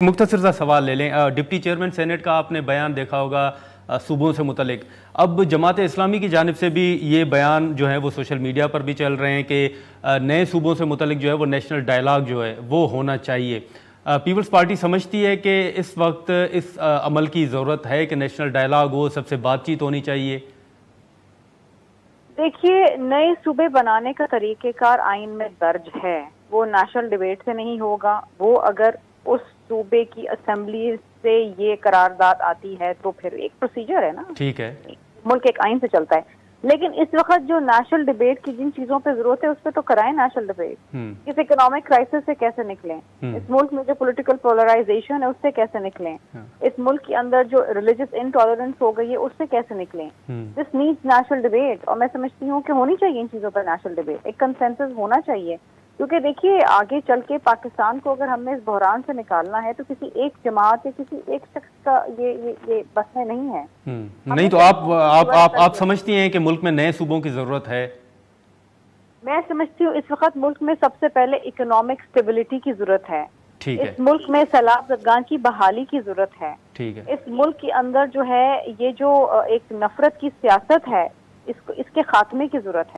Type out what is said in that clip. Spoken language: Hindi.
मुख्तसर सा सवाल ले लें। डिप्टी चेयरमैन सेनेट का आपने बयान देखा होगा सूबों से मुतलिक। अब जमात इस्लामी की जानिब से भी ये बयान जो है वो सोशल मीडिया पर भी चल रहे हैं कि नए सूबों से मुतलिक जो है वो नेशनल डायलॉग जो है वो होना चाहिए। पीपल्स पार्टी समझती है कि इस वक्त इस अमल की ज़रूरत है कि नेशनल डायलॉग हो, सबसे बातचीत होनी चाहिए। देखिए, नए सूबे बनाने का तरीक़ेकार आइन में दर्ज है। वो नेशनल डिबेट से नहीं होगा। वो अगर उस सूबे की असेंबली से ये करारदाद आती है तो फिर एक प्रोसीजर है ना, ठीक है, मुल्क एक आइन से चलता है। लेकिन इस वक्त जो नेशनल डिबेट की जिन चीजों पे जरूरत है उस पर तो कराएं नेशनल डिबेट। इस इकोनॉमिक क्राइसिस से कैसे निकलें, इस मुल्क में जो पॉलिटिकल पोलराइजेशन है उससे कैसे निकलें, इस मुल्क के अंदर जो रिलीजियस इनटॉलरेंस हो गई है उससे कैसे निकलें। This needs national debate. और मैं समझती हूँ कि होनी चाहिए इन चीजों पर नेशनल डिबेट, एक कंसेंसस होना चाहिए। क्योंकि देखिए, आगे चल के पाकिस्तान को अगर हमने इस बहरान से निकालना है तो किसी एक जमात या किसी एक शख्स का ये बस में नहीं है। नहीं तो आप समझती हैं कि मुल्क में नए सूबों की जरूरत है? मैं समझती हूँ इस वक्त मुल्क में सबसे पहले इकोनॉमिक स्टेबिलिटी की जरूरत है। ठीक है। इस मुल्क में सैलाब ज़दगान की बहाली की जरूरत है। ठीक है। इस मुल्क के अंदर जो है ये जो एक नफरत की सियासत है इसके खात्मे की जरूरत है।